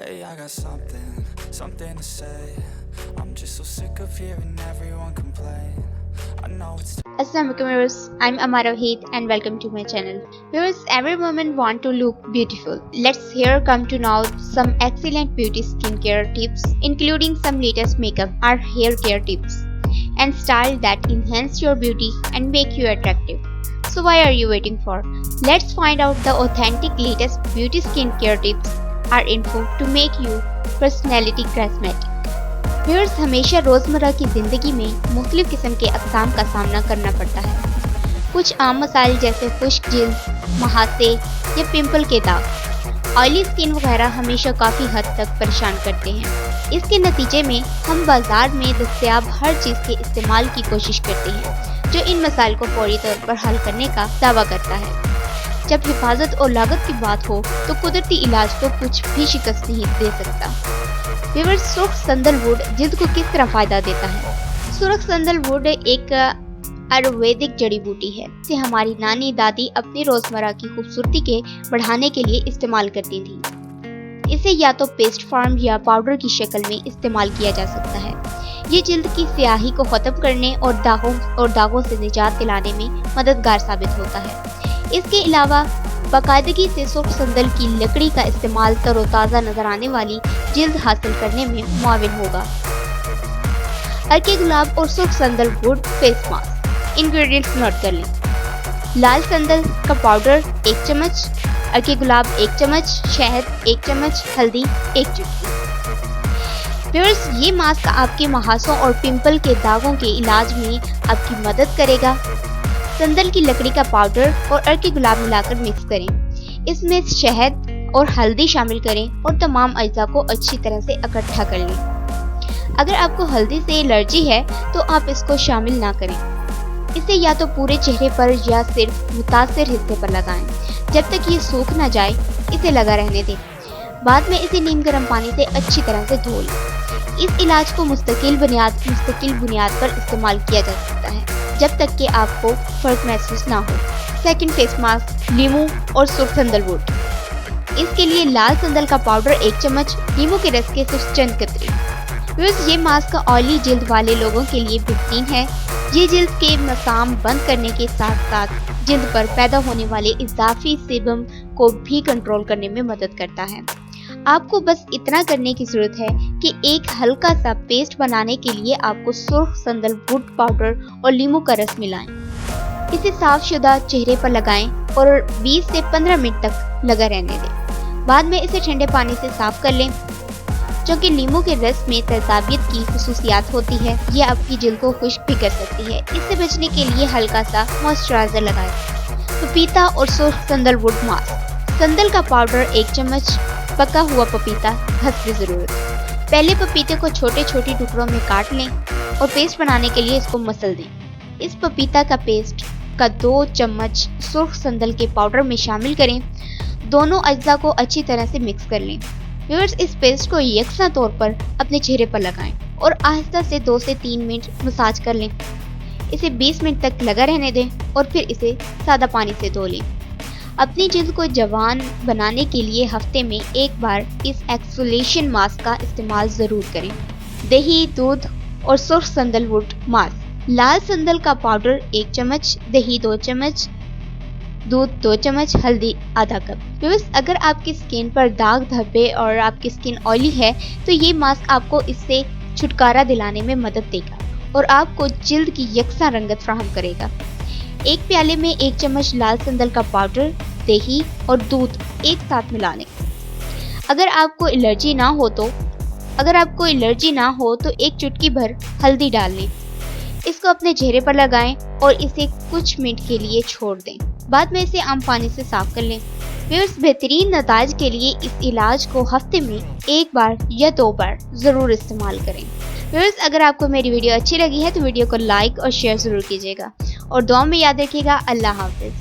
Hey, I got something to say. I'm just so sick of hearing everyone complain. I know it's Assalamualaikum viewers, I'm Amara Wahid and welcome to my channel. Viewers, every woman want to look beautiful. Let's here come to know some excellent beauty skincare tips, including some latest makeup or hair care tips and style that enhance your beauty and make you attractive. So why are you waiting for? Let's find out the authentic latest beauty skincare tips or info to make you personality charismatic. Viewers, हमेशा रोज़मर्रा की ज़िंदगी में मुख्तलिफ़ किस्म के अक़साम का सामना करना पड़ता है। कुछ आम मसाइल जैसे खुश्क जिल्द, महासे या पिंपल के दाग, ऑयली स्किन वगैरह हमेशा काफ़ी हद तक परेशान करते हैं। इसके नतीजे में हम बाज़ार में दस्तयाब हर चीज़ के इस्तेमाल की कोशिश करते हैं जो इन मसाइल को फौरी तौर पर हल करने का दावा करता है। जब हिफाजत और लागत की बात हो तो कुदरती इलाज तो कुछ भी शिकस्त नहीं दे सकता। व्यूअर्स, सुर्ख संदलवुड जिल्द को किस तरह फायदा देता है? सुर्ख संदलवुड एक आयुर्वेदिक जड़ी बूटी है जिसे हमारी नानी दादी अपनी रोजमर्रा की खूबसूरती के बढ़ाने के लिए इस्तेमाल करती थी। इसे या तो पेस्ट फॉर्म या पाउडर की शक्ल में इस्तेमाल किया जा सकता है। ये जिल्द की स्याही को खत्म करने और दागों से निजात दिलाने में मददगार साबित होता है। इसके अलावा बाकायदगी से सुर्ख संदल की लकड़ी का इस्तेमाल तरोताज़ा नजर आने वाली जिल्द हासिल करने में मुआविन होगा। अर्के गुलाब और सुर्ख संदल wood face mask. Ingredients note कर लें। लाल संदल का पाउडर 1 चम्मच, अर्के गुलाब 1 चम्मच, शहद 1 चम्मच, हल्दी 1 चुटकी। व्यूअर्स, ये मास्क आपके महासों और पिंपल के दागों के इलाज में आपकी मदद करेगा। संदल की लकड़ी का पाउडर और अर्के गुलाब मिलाकर मिक्स करें। इसमें शहद और हल्दी शामिल करें और तमाम अज्जा को अच्छी तरह से इकट्ठा कर लें। अगर आपको हल्दी से एलर्जी है तो आप इसको शामिल ना करें। इसे या तो पूरे चेहरे पर या सिर्फ मुतासिर हिस्से पर लगाएं। जब तक ये सूख ना जाए इसे लगा रहने दें। बाद में इसे नीम गर्म पानी से अच्छी तरह से धो लें। इस इलाज को मुस्तकिल बुनियाद पर इस्तेमाल किया जा सकता है जब तक कि आपको फर्क महसूस ना हो। सेकंड फेस मास्क, लीमू और सुर्ख संदलवुड। इसके लिए लाल संदल का पाउडर 1 चम्मच, लीमू के रस के सिर्फ चंद कतरे। व्यूअर्स, ये मास्क ऑयली जिल्द वाले लोगों के लिए बेहतरीन है। ये जिल्द के मसाम बंद करने के साथ साथ जिल्द पर पैदा होने वाले इजाफी सेबम को भी कंट्रोल करने में मदद करता है। आपको बस इतना करने की जरूरत है कि एक हल्का सा पेस्ट बनाने के लिए आपको सुर्ख संदलवुड पाउडर और लीमू का रस मिलाएं। इसे साफ शुदा चेहरे पर लगाएं और 20 से 15 मिनट तक लगा रहने दें। बाद में इसे ठंडे पानी से साफ कर लें। जो कि लीमू के रस में तेजाबियत की खुसूसियात होती है, ये आपकी जिल्द को खुश्क भी कर सकती है। इससे बचने के लिए हल्का सा मॉइस्चराइजर लगाएं। पपीता और सुर्ख संदलवुड मास्क। संदल का पाउडर 1 चम्मच, पका हुआ पपीता हस्ब ज़रूरत। पहले पपीते को छोटे छोटे टुकड़ों में काट लें और पेस्ट बनाने के लिए इसको मसल दें। इस पपीता का पेस्ट का 2 चम्मच सुर्ख संदल के पाउडर में शामिल करें। दोनों अज्जा को अच्छी तरह से मिक्स कर लें। व्यूअर्स, इस पेस्ट को यकसा तौर पर अपने चेहरे पर लगाएं और आहिस्ता से 2 से 3 मिनट मसाज कर लें। इसे 20 मिनट तक लगा रहने दें और फिर इसे सादा पानी से धो लें। अपनी जिल्द को जवान बनाने के लिए हफ्ते में एक बार इस एक्सफोलिएशन मास्क का इस्तेमाल जरूर करें। दही, दूध और सुर्ख संदलवुड मास्क। लाल संदल का पाउडर 1 चम्मच, दही 2 चम्मच, दूध 2 चम्मच, हल्दी आधा कप। व्यूअर्स, अगर आपकी स्किन पर दाग धब्बे और आपकी स्किन ऑयली है तो ये मास्क आपको इससे छुटकारा दिलाने में मदद देगा और आपको जिल्द की यकसा रंगत फराहम करेगा। एक प्याले में 1 चम्मच लाल संदल का पाउडर, दही और दूध एक साथ मिला लें। अगर आपको एलर्जी ना हो तो 1 चुटकी भर हल्दी डाल लें। इसको अपने चेहरे पर लगाएं और इसे कुछ मिनट के लिए छोड़ दें। बाद में इसे आम पानी से साफ कर लें। व्यूअर्स, बेहतरीन नताइज के लिए इस इलाज को हफ्ते में 1 बार या 2 बार जरूर इस्तेमाल करें। व्यूअर्स, अगर आपको मेरी वीडियो अच्छी लगी है तो वीडियो को लाइक और शेयर जरूर कीजिएगा और दुआ में याद रखिएगा। अल्लाह हाफिज।